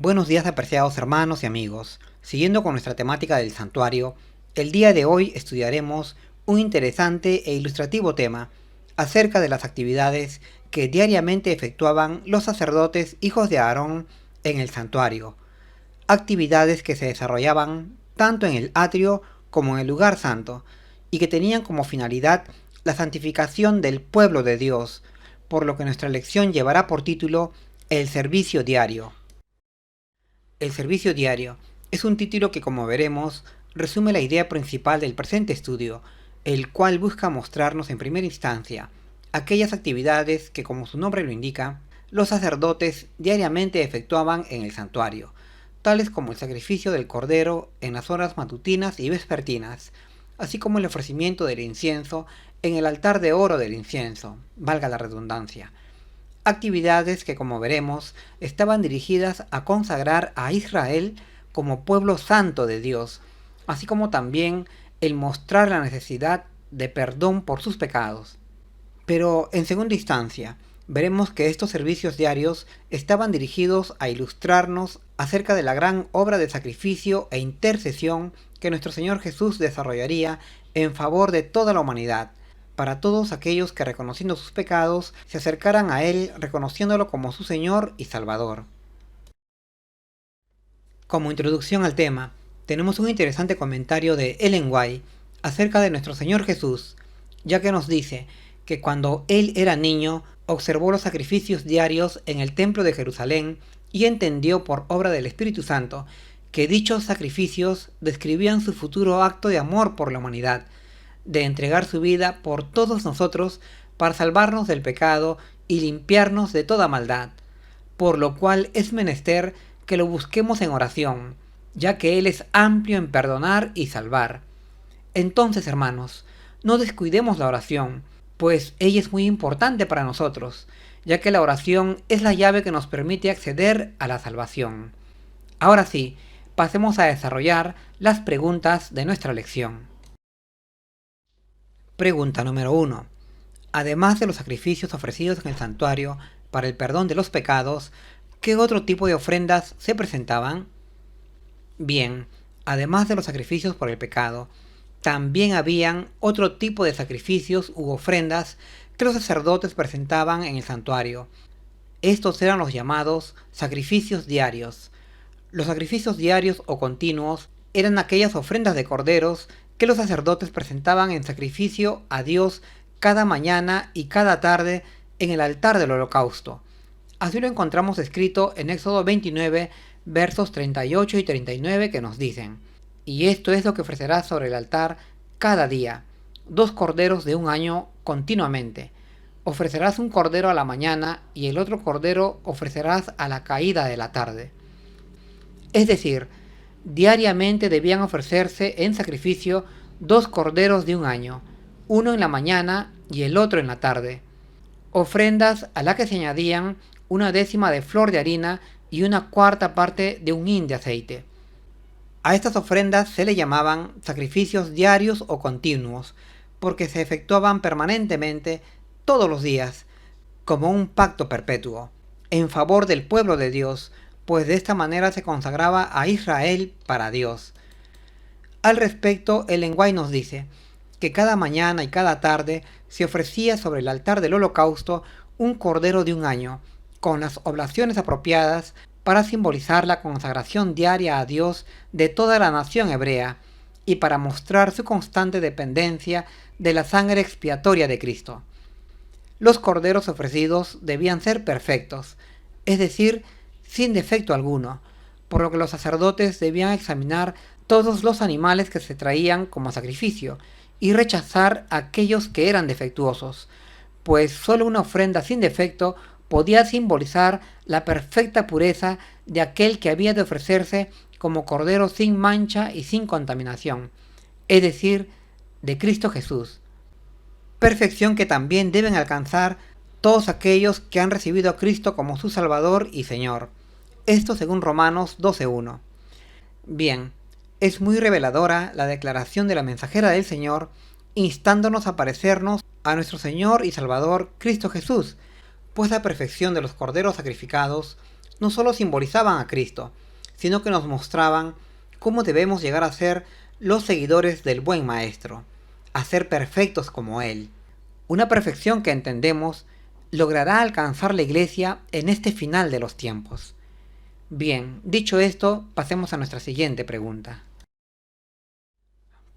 Buenos días, apreciados hermanos y amigos. Siguiendo con nuestra temática del santuario, el día de hoy estudiaremos un interesante e ilustrativo tema acerca de las actividades que diariamente efectuaban los sacerdotes hijos de Aarón en el santuario, actividades que se desarrollaban tanto en el atrio como en el lugar santo y que tenían como finalidad la santificación del pueblo de Dios, por lo que nuestra lección llevará por título El servicio diario. El servicio diario es un título que, como veremos, resume la idea principal del presente estudio, el cual busca mostrarnos en primera instancia aquellas actividades que, como su nombre lo indica, los sacerdotes diariamente efectuaban en el santuario, tales como el sacrificio del cordero en las horas matutinas y vespertinas, así como el ofrecimiento del incienso en el altar de oro del incienso, valga la redundancia. Actividades que, como veremos, estaban dirigidas a consagrar a Israel como pueblo santo de Dios, así como también el mostrar la necesidad de perdón por sus pecados. Pero en segunda instancia, veremos que estos servicios diarios estaban dirigidos a ilustrarnos acerca de la gran obra de sacrificio e intercesión que nuestro Señor Jesús desarrollaría en favor de toda la humanidad, para todos aquellos que, reconociendo sus pecados, se acercaran a Él reconociéndolo como su Señor y Salvador. Como introducción al tema, tenemos un interesante comentario de Ellen White acerca de nuestro Señor Jesús, ya que nos dice que cuando Él era niño observó los sacrificios diarios en el templo de Jerusalén y entendió por obra del Espíritu Santo que dichos sacrificios describían su futuro acto de amor por la humanidad, de entregar su vida por todos nosotros para salvarnos del pecado y limpiarnos de toda maldad, por lo cual es menester que lo busquemos en oración, ya que Él es amplio en perdonar y salvar. Entonces, hermanos, no descuidemos la oración, pues ella es muy importante para nosotros, ya que la oración es la llave que nos permite acceder a la salvación. Ahora sí, pasemos a desarrollar las preguntas de nuestra lección. Pregunta número 1. Además de los sacrificios ofrecidos en el santuario para el perdón de los pecados, ¿qué otro tipo de ofrendas se presentaban? Bien, además de los sacrificios por el pecado, también habían otro tipo de sacrificios u ofrendas que los sacerdotes presentaban en el santuario. Estos eran los llamados sacrificios diarios. Los sacrificios diarios o continuos eran aquellas ofrendas de corderos que los sacerdotes presentaban en sacrificio a Dios cada mañana y cada tarde en el altar del holocausto. Así lo encontramos escrito en Éxodo 29, versos 38 y 39, que nos dicen: y esto es lo que ofrecerás sobre el altar cada día, 2 corderos de un año continuamente. Ofrecerás un cordero a la mañana y el otro cordero ofrecerás a la caída de la tarde. Es decir, diariamente debían ofrecerse en sacrificio 2 corderos de un año, uno en la mañana y el otro en la tarde. Ofrendas a las que se añadían 1/10 de flor de harina y 1/4 parte de un hin de aceite. A estas ofrendas se le llamaban sacrificios diarios o continuos, porque se efectuaban permanentemente todos los días, como un pacto perpetuo, en favor del pueblo de Dios, pues de esta manera se consagraba a Israel para Dios. Al respecto, Ellen White nos dice que cada mañana y cada tarde se ofrecía sobre el altar del holocausto un cordero de un año, con las oblaciones apropiadas para simbolizar la consagración diaria a Dios de toda la nación hebrea y para mostrar su constante dependencia de la sangre expiatoria de Cristo. Los corderos ofrecidos debían ser perfectos, es decir, sin defecto alguno, por lo que los sacerdotes debían examinar todos los animales que se traían como sacrificio y rechazar aquellos que eran defectuosos, pues solo una ofrenda sin defecto podía simbolizar la perfecta pureza de aquel que había de ofrecerse como cordero sin mancha y sin contaminación, es decir, de Cristo Jesús. Perfección que también deben alcanzar todos aquellos que han recibido a Cristo como su Salvador y Señor. Esto según Romanos 12:1. Bien, es muy reveladora la declaración de la mensajera del Señor, instándonos a parecernos a nuestro Señor y Salvador Cristo Jesús, pues la perfección de los corderos sacrificados no solo simbolizaban a Cristo, sino que nos mostraban cómo debemos llegar a ser los seguidores del buen Maestro, a ser perfectos como Él. Una perfección que entendemos logrará alcanzar la Iglesia en este final de los tiempos. Bien, dicho esto, pasemos a nuestra siguiente pregunta.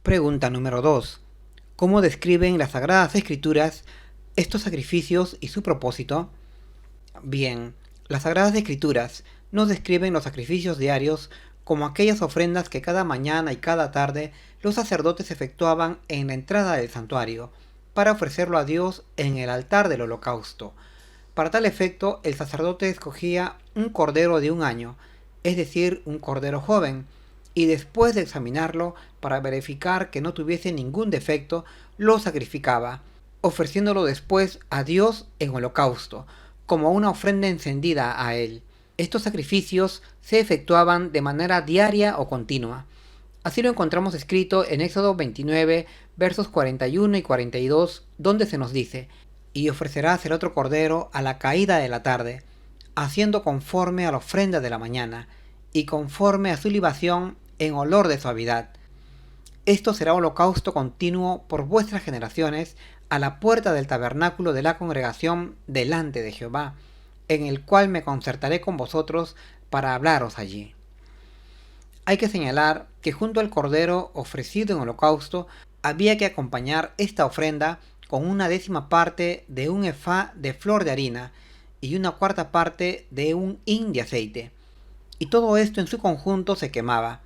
Pregunta número 2. ¿Cómo describen las Sagradas Escrituras estos sacrificios y su propósito? Bien, las Sagradas Escrituras nos describen los sacrificios diarios como aquellas ofrendas que cada mañana y cada tarde los sacerdotes efectuaban en la entrada del santuario, para ofrecerlo a Dios en el altar del holocausto. Para tal efecto, el sacerdote escogía un cordero de un año, es decir, un cordero joven, y después de examinarlo para verificar que no tuviese ningún defecto, lo sacrificaba, ofreciéndolo después a Dios en holocausto, como una ofrenda encendida a Él. Estos sacrificios se efectuaban de manera diaria o continua. Así lo encontramos escrito en Éxodo 29, versos 41 y 42, donde se nos dice: «Y ofrecerás el otro cordero a la caída de la tarde, haciendo conforme a la ofrenda de la mañana, y conforme a su libación en olor de suavidad. Esto será holocausto continuo por vuestras generaciones a la puerta del tabernáculo de la congregación delante de Jehová, en el cual me concertaré con vosotros para hablaros allí». Hay que señalar que junto al cordero ofrecido en holocausto había que acompañar esta ofrenda con una décima parte de un efá de flor de harina y una cuarta parte de un hin de aceite, y todo esto en su conjunto se quemaba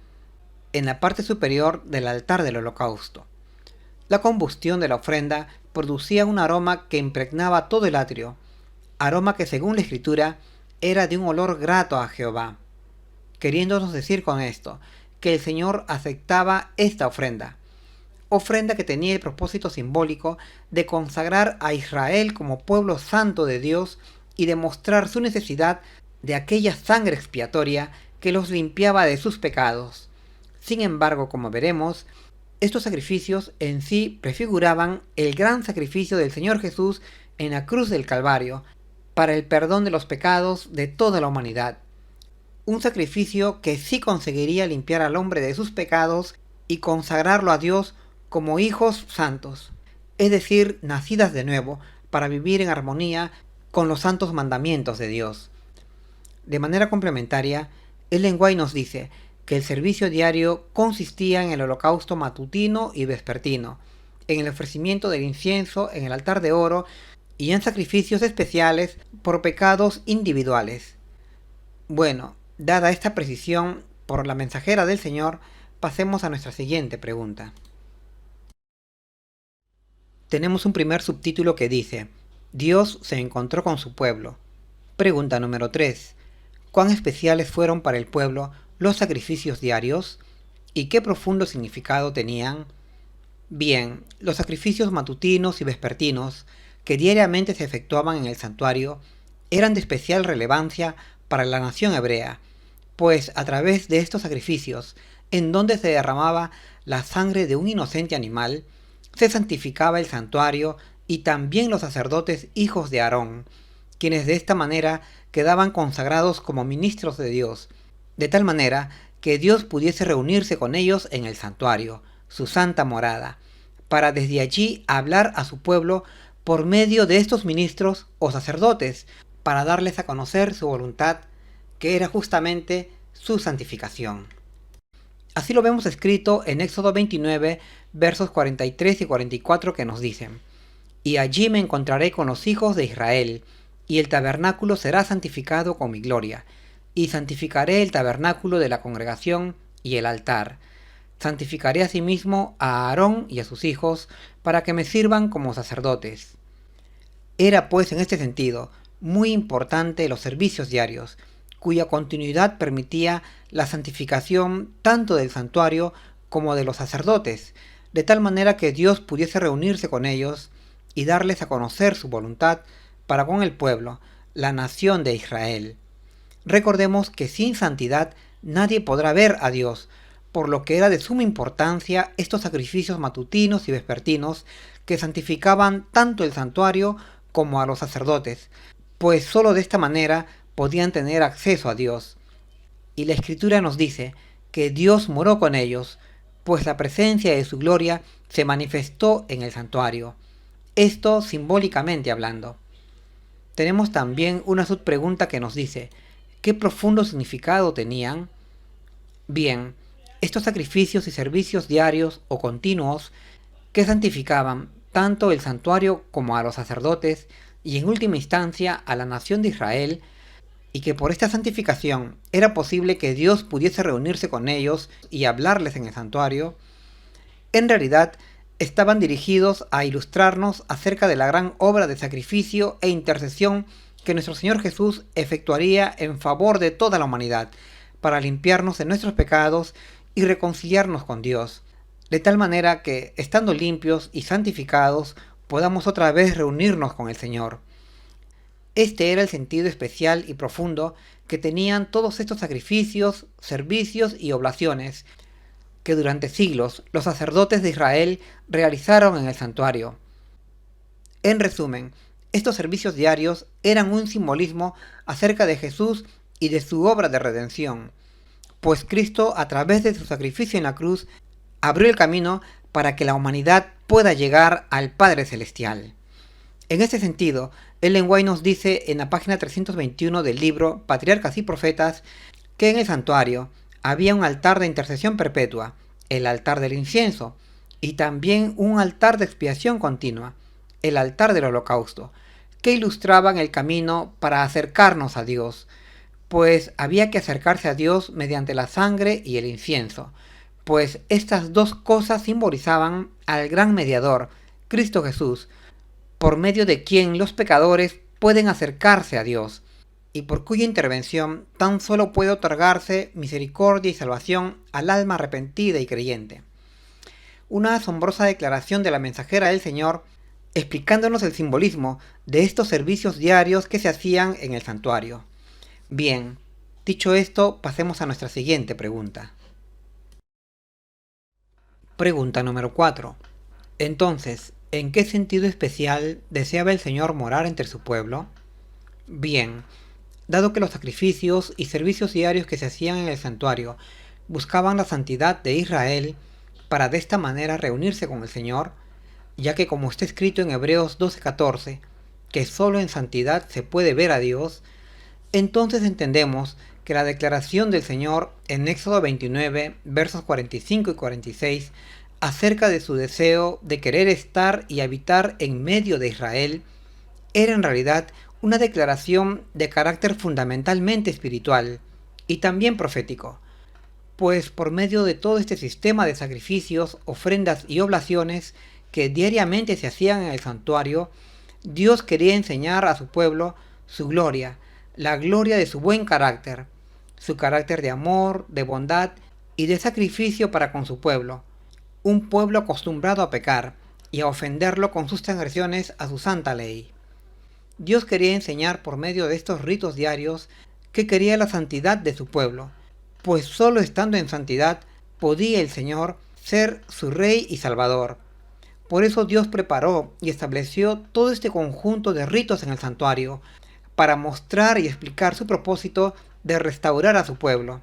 en la parte superior del altar del holocausto. La combustión de la ofrenda producía un aroma que impregnaba todo el atrio, aroma que según la Escritura era de un olor grato a Jehová, queriéndonos decir con esto que el Señor aceptaba esta ofrenda que tenía el propósito simbólico de consagrar a Israel como pueblo santo de Dios y demostrar su necesidad de aquella sangre expiatoria que los limpiaba de sus pecados. Sin embargo, como veremos, estos sacrificios en sí prefiguraban el gran sacrificio del Señor Jesús en la cruz del Calvario para el perdón de los pecados de toda la humanidad. Un sacrificio que sí conseguiría limpiar al hombre de sus pecados y consagrarlo a Dios como hijos santos, es decir, nacidas de nuevo, para vivir en armonía con los santos mandamientos de Dios. De manera complementaria, Ellen White nos dice que el servicio diario consistía en el holocausto matutino y vespertino, en el ofrecimiento del incienso en el altar de oro y en sacrificios especiales por pecados individuales. Bueno, dada esta precisión por la mensajera del Señor, pasemos a nuestra siguiente pregunta. Tenemos un primer subtítulo que dice: Dios se encontró con su pueblo. Pregunta número 3. ¿Cuán especiales fueron para el pueblo los sacrificios diarios? ¿Y qué profundo significado tenían? Bien, los sacrificios matutinos y vespertinos que diariamente se efectuaban en el santuario eran de especial relevancia para la nación hebrea, pues a través de estos sacrificios, en donde se derramaba la sangre de un inocente animal, se santificaba el santuario y también los sacerdotes hijos de Aarón, quienes de esta manera quedaban consagrados como ministros de Dios, de tal manera que Dios pudiese reunirse con ellos en el santuario, su santa morada, para desde allí hablar a su pueblo por medio de estos ministros o sacerdotes, para darles a conocer su voluntad, que era justamente su santificación. Así lo vemos escrito en Éxodo 29, versos 43 y 44, que nos dicen: «Y allí me encontraré con los hijos de Israel, y el tabernáculo será santificado con mi gloria, y santificaré el tabernáculo de la congregación y el altar. Santificaré asimismo a Aarón y a sus hijos, para que me sirvan como sacerdotes». Era pues en este sentido muy importante los servicios diarios, cuya continuidad permitía la santificación tanto del santuario como de los sacerdotes, de tal manera que Dios pudiese reunirse con ellos y darles a conocer su voluntad para con el pueblo, la nación de Israel. Recordemos que sin santidad nadie podrá ver a Dios, por lo que era de suma importancia estos sacrificios matutinos y vespertinos que santificaban tanto el santuario como a los sacerdotes, pues sólo de esta manera podían tener acceso a Dios. Y la Escritura nos dice que Dios moró con ellos, pues la presencia de su gloria se manifestó en el santuario. Esto simbólicamente hablando. Tenemos también una subpregunta que nos dice, ¿qué profundo significado tenían? Bien, estos sacrificios y servicios diarios o continuos que santificaban tanto el santuario como a los sacerdotes y en última instancia a la nación de Israel, y que por esta santificación era posible que Dios pudiese reunirse con ellos y hablarles en el santuario, en realidad estaban dirigidos a ilustrarnos acerca de la gran obra de sacrificio e intercesión que nuestro Señor Jesús efectuaría en favor de toda la humanidad, para limpiarnos de nuestros pecados y reconciliarnos con Dios, de tal manera que, estando limpios y santificados, podamos otra vez reunirnos con el Señor. Este era el sentido especial y profundo que tenían todos estos sacrificios, servicios y oblaciones que durante siglos los sacerdotes de Israel realizaron en el santuario. En resumen, estos servicios diarios eran un simbolismo acerca de Jesús y de su obra de redención, pues Cristo, a través de su sacrificio en la cruz, abrió el camino para que la humanidad pueda llegar al Padre Celestial. En este sentido, Ellen White nos dice en la página 321 del libro Patriarcas y Profetas que en el santuario había un altar de intercesión perpetua, el altar del incienso, y también un altar de expiación continua, el altar del holocausto, que ilustraban el camino para acercarnos a Dios, pues había que acercarse a Dios mediante la sangre y el incienso, pues estas dos cosas simbolizaban al gran mediador, Cristo Jesús, por medio de quien los pecadores pueden acercarse a Dios, y por cuya intervención tan solo puede otorgarse misericordia y salvación al alma arrepentida y creyente. Una asombrosa declaración de la mensajera del Señor, explicándonos el simbolismo de estos servicios diarios que se hacían en el santuario. Bien, dicho esto, pasemos a nuestra siguiente pregunta. Pregunta número 4. Entonces, ¿en qué sentido especial deseaba el Señor morar entre su pueblo? Bien, dado que los sacrificios y servicios diarios que se hacían en el santuario buscaban la santidad de Israel para de esta manera reunirse con el Señor, ya que como está escrito en Hebreos 12:14, que solo en santidad se puede ver a Dios, entonces entendemos que la declaración del Señor en Éxodo 29, versos 45 y 46, acerca de su deseo de querer estar y habitar en medio de Israel, era en realidad una declaración de carácter fundamentalmente espiritual y también profético, pues por medio de todo este sistema de sacrificios, ofrendas y oblaciones que diariamente se hacían en el santuario, Dios quería enseñar a su pueblo su gloria, la gloria de su buen carácter, su carácter de amor, de bondad y de sacrificio para con su pueblo, un pueblo acostumbrado a pecar y a ofenderlo con sus transgresiones a su santa ley. Dios quería enseñar por medio de estos ritos diarios que quería la santidad de su pueblo, pues solo estando en santidad podía el Señor ser su Rey y Salvador. Por eso Dios preparó y estableció todo este conjunto de ritos en el santuario, para mostrar y explicar su propósito de restaurar a su pueblo.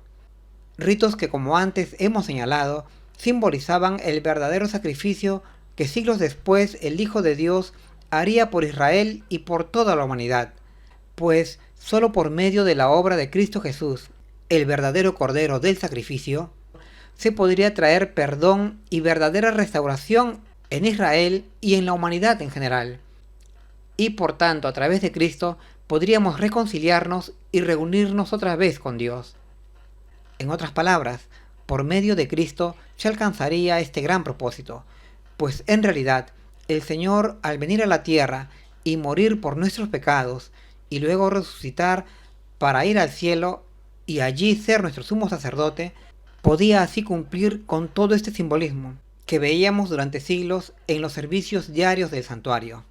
Ritos que, como antes hemos señalado, simbolizaban el verdadero sacrificio que siglos después el Hijo de Dios haría por Israel y por toda la humanidad, pues solo por medio de la obra de Cristo Jesús, el verdadero Cordero del sacrificio, se podría traer perdón y verdadera restauración en Israel y en la humanidad en general. Y por tanto, a través de Cristo, podríamos reconciliarnos y reunirnos otra vez con Dios. En otras palabras, por medio de Cristo se alcanzaría este gran propósito, pues en realidad el Señor, al venir a la tierra y morir por nuestros pecados y luego resucitar para ir al cielo y allí ser nuestro sumo sacerdote, podía así cumplir con todo este simbolismo que veíamos durante siglos en los servicios diarios del santuario.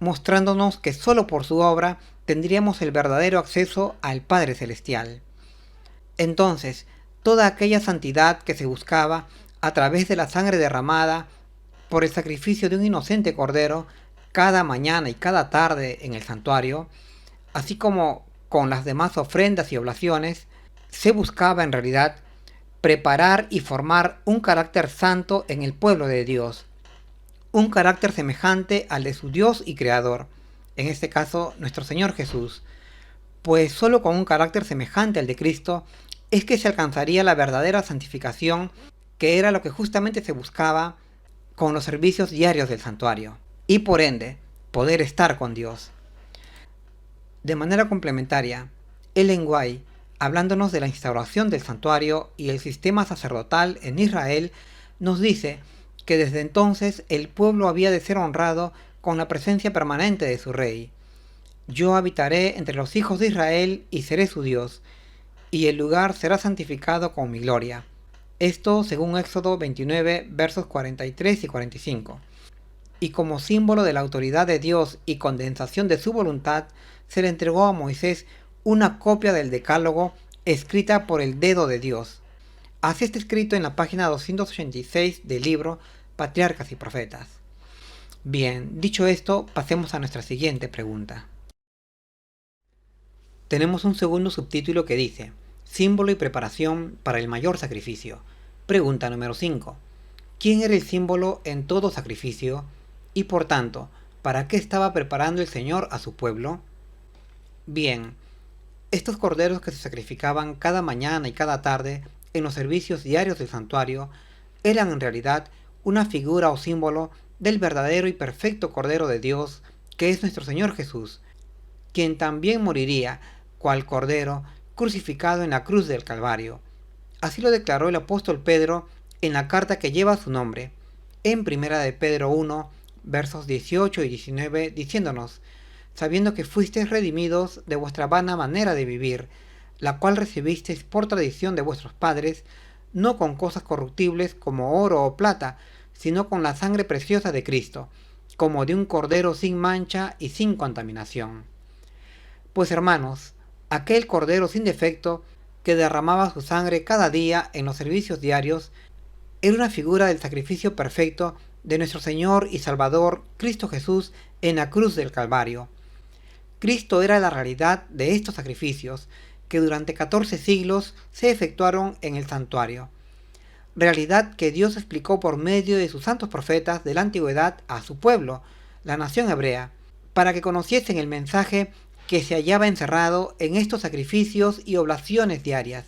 Mostrándonos que solo por su obra tendríamos el verdadero acceso al Padre Celestial. Entonces, toda aquella santidad que se buscaba a través de la sangre derramada por el sacrificio de un inocente cordero cada mañana y cada tarde en el santuario, así como con las demás ofrendas y oblaciones, se buscaba en realidad preparar y formar un carácter santo en el pueblo de Dios, un carácter semejante al de su Dios y Creador, en este caso nuestro Señor Jesús, pues solo con un carácter semejante al de Cristo es que se alcanzaría la verdadera santificación, que era lo que justamente se buscaba con los servicios diarios del santuario, y por ende, poder estar con Dios. De manera complementaria, Ellen White, hablándonos de la instauración del santuario y el sistema sacerdotal en Israel, nos dice que desde entonces el pueblo había de ser honrado con la presencia permanente de su rey. Yo habitaré entre los hijos de Israel y seré su Dios, y el lugar será santificado con mi gloria. Esto según Éxodo 29, versos 43 y 45. Y como símbolo de la autoridad de Dios y condensación de su voluntad, se le entregó a Moisés una copia del Decálogo escrita por el dedo de Dios. Así está escrito en la página 286 del libro Patriarcas y Profetas. Bien, dicho esto, pasemos a nuestra siguiente pregunta. Tenemos un segundo subtítulo que dice: símbolo y preparación para el mayor sacrificio. Pregunta número 5. ¿Quién era el símbolo en todo sacrificio? Y por tanto, ¿para qué estaba preparando el Señor a su pueblo? Bien, estos corderos que se sacrificaban cada mañana y cada tarde en los servicios diarios del santuario eran en realidad una figura o símbolo del verdadero y perfecto Cordero de Dios, que es nuestro Señor Jesús, quien también moriría cual Cordero crucificado en la cruz del Calvario. Así lo declaró el apóstol Pedro en la carta que lleva su nombre, en 1 de Pedro 1, versos 18 y 19, diciéndonos: sabiendo que fuisteis redimidos de vuestra vana manera de vivir, la cual recibisteis por tradición de vuestros padres, no con cosas corruptibles como oro o plata, sino con la sangre preciosa de Cristo, como de un cordero sin mancha y sin contaminación. Pues hermanos, aquel cordero sin defecto que derramaba su sangre cada día en los servicios diarios era una figura del sacrificio perfecto de nuestro Señor y Salvador Cristo Jesús en la cruz del Calvario. Cristo era la realidad de estos sacrificios que durante 14 siglos se efectuaron en el santuario, realidad que Dios explicó por medio de sus santos profetas de la antigüedad a su pueblo, la nación hebrea, para que conociesen el mensaje que se hallaba encerrado en estos sacrificios y oblaciones diarias.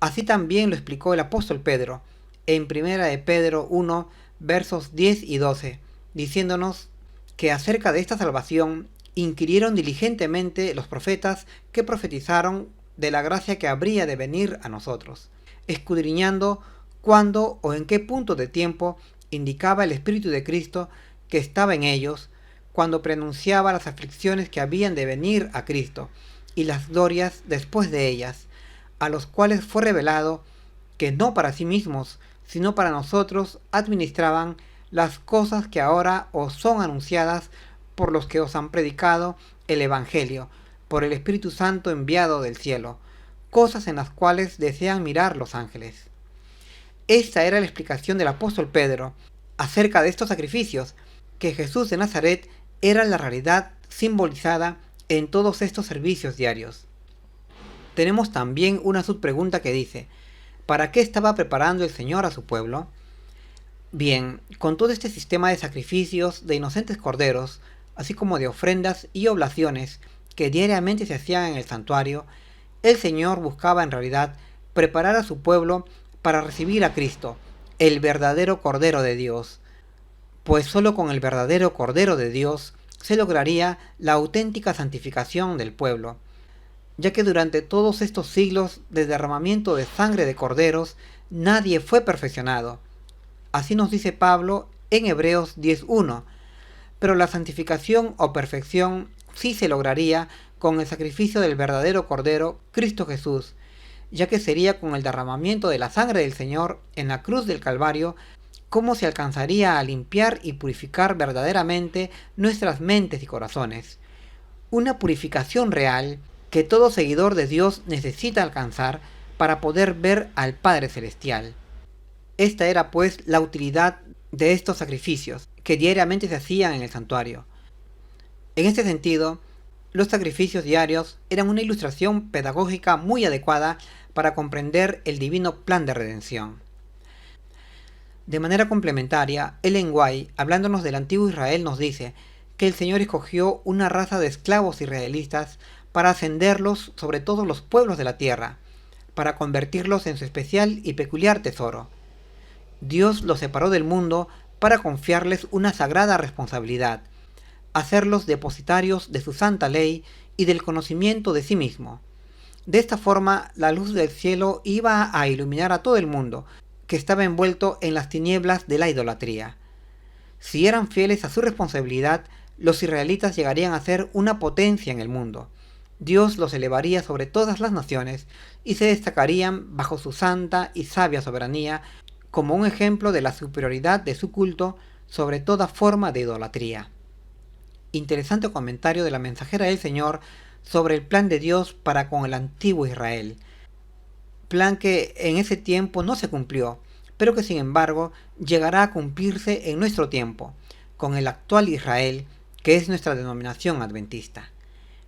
Así también lo explicó el apóstol Pedro, en 1 de Pedro 1, versos 10 y 12, diciéndonos que acerca de esta salvación inquirieron diligentemente los profetas que profetizaron de la gracia que habría de venir a nosotros, escudriñando cuándo o en qué punto de tiempo indicaba el Espíritu de Cristo que estaba en ellos, cuando preanunciaba las aflicciones que habían de venir a Cristo y las glorias después de ellas, a los cuales fue revelado que no para sí mismos, sino para nosotros administraban las cosas que ahora os son anunciadas por los que os han predicado el Evangelio, por el Espíritu Santo enviado del cielo, cosas en las cuales desean mirar los ángeles. Esta era la explicación del apóstol Pedro acerca de estos sacrificios, que Jesús de Nazaret era la realidad simbolizada en todos estos servicios diarios. Tenemos también una subpregunta que dice: ¿para qué estaba preparando el Señor a su pueblo? Bien, con todo este sistema de sacrificios de inocentes corderos, así como de ofrendas y oblaciones que diariamente se hacían en el santuario, el Señor buscaba en realidad preparar a su pueblo para recibir a Cristo, el verdadero Cordero de Dios, pues solo con el verdadero Cordero de Dios se lograría la auténtica santificación del pueblo, ya que durante todos estos siglos de derramamiento de sangre de corderos nadie fue perfeccionado. Así nos dice Pablo en Hebreos 10:1, pero la santificación o perfección sí se lograría con el sacrificio del verdadero Cordero, Cristo Jesús, ya que sería con el derramamiento de la sangre del Señor en la cruz del Calvario cómo se alcanzaría a limpiar y purificar verdaderamente nuestras mentes y corazones. Una purificación real que todo seguidor de Dios necesita alcanzar para poder ver al Padre Celestial. Esta era pues la utilidad de estos sacrificios que diariamente se hacían en el santuario. En este sentido, los sacrificios diarios eran una ilustración pedagógica muy adecuada para comprender el divino plan de redención. De manera complementaria, Ellen White, hablándonos del antiguo Israel, nos dice que el Señor escogió una raza de esclavos israelitas para ascenderlos sobre todos los pueblos de la tierra, para convertirlos en su especial y peculiar tesoro. Dios los separó del mundo para confiarles una sagrada responsabilidad, hacerlos depositarios de su santa ley y del conocimiento de sí mismo. De esta forma, la luz del cielo iba a iluminar a todo el mundo, que estaba envuelto en las tinieblas de la idolatría. Si eran fieles a su responsabilidad, los israelitas llegarían a ser una potencia en el mundo. Dios los elevaría sobre todas las naciones y se destacarían bajo su santa y sabia soberanía como un ejemplo de la superioridad de su culto sobre toda forma de idolatría. Interesante comentario de la mensajera del Señor sobre el plan de Dios para con el antiguo Israel. Plan que en ese tiempo no se cumplió, pero que sin embargo llegará a cumplirse en nuestro tiempo, con el actual Israel, que es nuestra denominación adventista.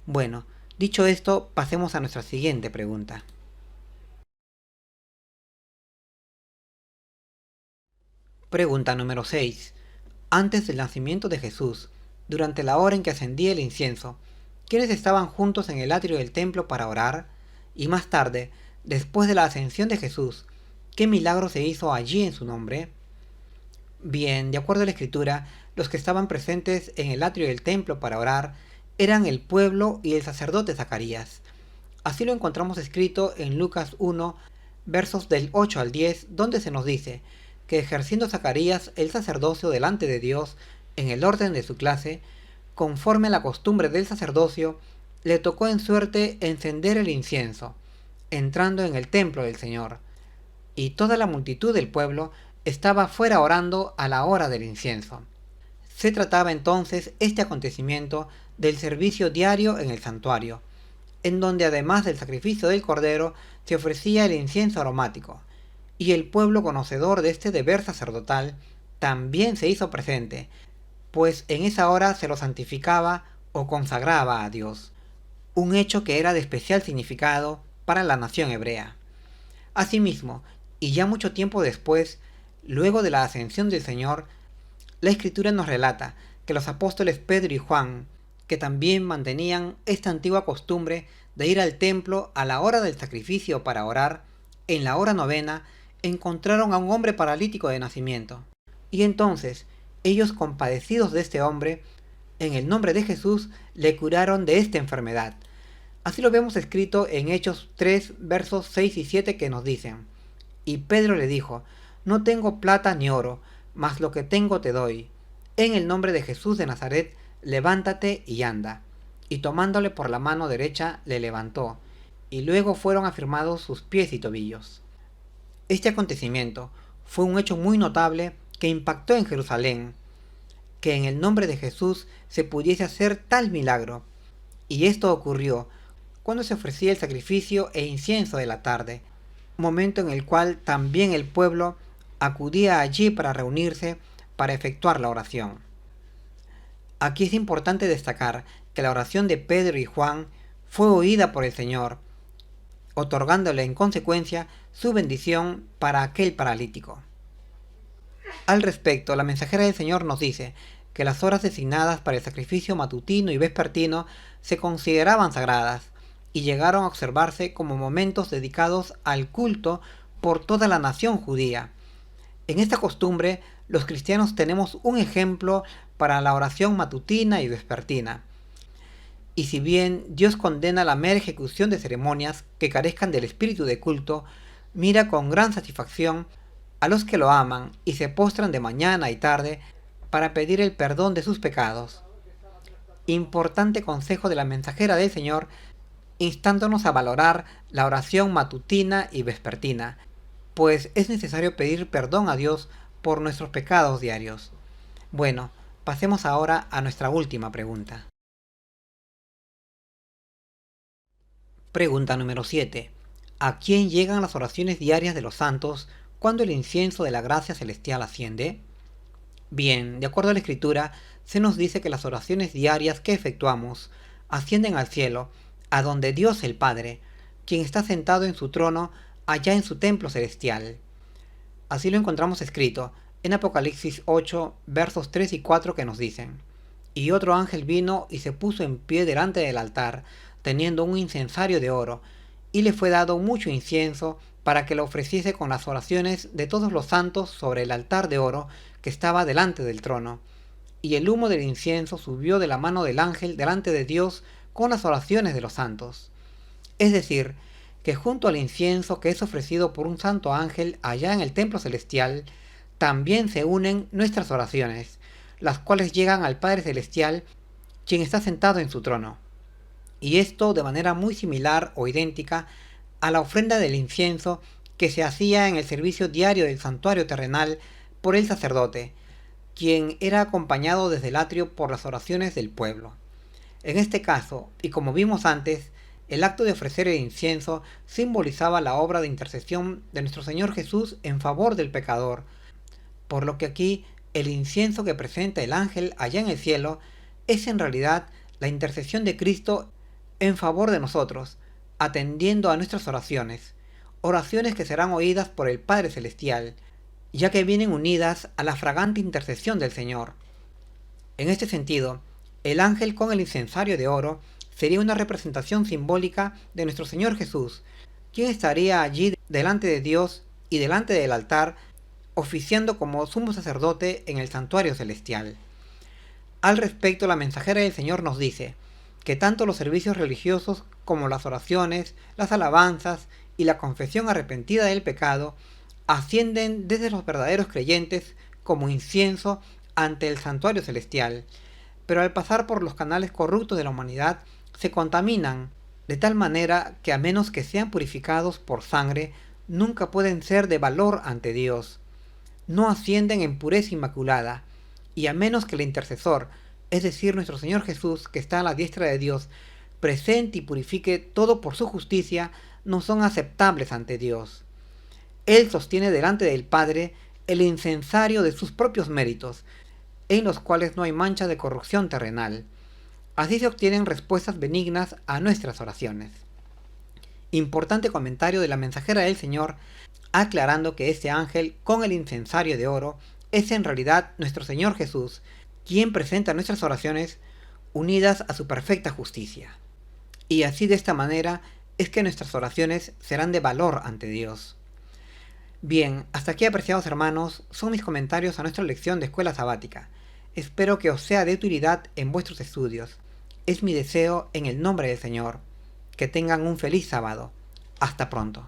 Bueno, dicho esto, pasemos a nuestra siguiente pregunta. Pregunta número 6. Antes del nacimiento de Jesús, durante la hora en que ascendía el incienso, ¿quiénes estaban juntos en el atrio del templo para orar? Y más tarde, después de la ascensión de Jesús, ¿qué milagro se hizo allí en su nombre? Bien, de acuerdo a la Escritura, los que estaban presentes en el atrio del templo para orar eran el pueblo y el sacerdote Zacarías. Así lo encontramos escrito en Lucas 1, versos del 8 al 10, donde se nos dice que ejerciendo Zacarías el sacerdocio delante de Dios en el orden de su clase, conforme a la costumbre del sacerdocio, le tocó en suerte encender el incienso, entrando en el templo del Señor, y toda la multitud del pueblo estaba fuera orando a la hora del incienso. Se trataba entonces este acontecimiento del servicio diario en el santuario, en donde además del sacrificio del cordero se ofrecía el incienso aromático, y el pueblo conocedor de este deber sacerdotal también se hizo presente, pues en esa hora se lo santificaba o consagraba a Dios, un hecho que era de especial significado para la nación hebrea. Asimismo, y ya mucho tiempo después, luego de la ascensión del Señor, la Escritura nos relata que los apóstoles Pedro y Juan, que también mantenían esta antigua costumbre de ir al templo a la hora del sacrificio para orar, en la hora novena, encontraron a un hombre paralítico de nacimiento. Y entonces, ellos compadecidos de este hombre, en el nombre de Jesús, le curaron de esta enfermedad. Así lo vemos escrito en Hechos 3, versos 6 y 7 que nos dicen: Y Pedro le dijo: No tengo plata ni oro, mas lo que tengo te doy. En el nombre de Jesús de Nazaret, levántate y anda. Y tomándole por la mano derecha, le levantó, y luego fueron afirmados sus pies y tobillos. Este acontecimiento fue un hecho muy notable que impactó en Jerusalén, que en el nombre de Jesús se pudiese hacer tal milagro, y esto ocurrió cuando se ofrecía el sacrificio e incienso de la tarde, momento en el cual también el pueblo acudía allí para reunirse para efectuar la oración. Aquí es importante destacar que la oración de Pedro y Juan fue oída por el Señor, otorgándole en consecuencia su bendición para aquel paralítico. Al respecto, la mensajera del Señor nos dice que las horas designadas para el sacrificio matutino y vespertino se consideraban sagradas y llegaron a observarse como momentos dedicados al culto por toda la nación judía. En esta costumbre, los cristianos tenemos un ejemplo para la oración matutina y vespertina. Y si bien Dios condena la mera ejecución de ceremonias que carezcan del espíritu de culto, mira con gran satisfacción a los que lo aman y se postran de mañana y tarde para pedir el perdón de sus pecados. Importante consejo de la mensajera del Señor, instándonos a valorar la oración matutina y vespertina, pues es necesario pedir perdón a Dios por nuestros pecados diarios. Bueno, pasemos ahora a nuestra última pregunta. Pregunta número 7. ¿A quién llegan las oraciones diarias de los santos cuando el incienso de la gracia celestial asciende? Bien, de acuerdo a la Escritura, se nos dice que las oraciones diarias que efectuamos ascienden al cielo, a donde Dios el Padre, quien está sentado en su trono allá en su templo celestial. Así lo encontramos escrito en Apocalipsis 8, versos 3 y 4 que nos dicen: Y otro ángel vino y se puso en pie delante del altar, teniendo un incensario de oro, y le fue dado mucho incienso para que lo ofreciese con las oraciones de todos los santos sobre el altar de oro que estaba delante del trono. Y el humo del incienso subió de la mano del ángel delante de Dios con las oraciones de los santos. Es decir, que junto al incienso que es ofrecido por un santo ángel allá en el templo celestial, también se unen nuestras oraciones, las cuales llegan al Padre Celestial, quien está sentado en su trono. Y esto de manera muy similar o idéntica a la ofrenda del incienso que se hacía en el servicio diario del santuario terrenal por el sacerdote, quien era acompañado desde el atrio por las oraciones del pueblo. En este caso, y como vimos antes, el acto de ofrecer el incienso simbolizaba la obra de intercesión de nuestro Señor Jesús en favor del pecador, por lo que aquí el incienso que presenta el ángel allá en el cielo es en realidad la intercesión de Cristo en favor de nosotros, atendiendo a nuestras oraciones, oraciones que serán oídas por el Padre Celestial, ya que vienen unidas a la fragante intercesión del Señor. En este sentido, el ángel con el incensario de oro sería una representación simbólica de nuestro Señor Jesús, quien estaría allí delante de Dios y delante del altar, oficiando como sumo sacerdote en el santuario celestial. Al respecto, la mensajera del Señor nos dice que tanto los servicios religiosos como las oraciones, las alabanzas y la confesión arrepentida del pecado ascienden desde los verdaderos creyentes como incienso ante el santuario celestial, pero al pasar por los canales corruptos de la humanidad se contaminan, de tal manera que a menos que sean purificados por sangre, nunca pueden ser de valor ante Dios. No ascienden en pureza inmaculada, y a menos que el intercesor, es decir, nuestro Señor Jesús, que está a la diestra de Dios, presente y purifique todo por su justicia, no son aceptables ante Dios. Él sostiene delante del Padre el incensario de sus propios méritos, en los cuales no hay mancha de corrupción terrenal. Así se obtienen respuestas benignas a nuestras oraciones. Importante comentario de la mensajera del Señor, aclarando que este ángel con el incensario de oro es en realidad nuestro Señor Jesús, quien presenta nuestras oraciones unidas a su perfecta justicia. Y así de esta manera es que nuestras oraciones serán de valor ante Dios. Bien, hasta aquí, apreciados hermanos, son mis comentarios a nuestra lección de escuela sabática. Espero que os sea de utilidad en vuestros estudios. Es mi deseo en el nombre del Señor. Que tengan un feliz sábado. Hasta pronto.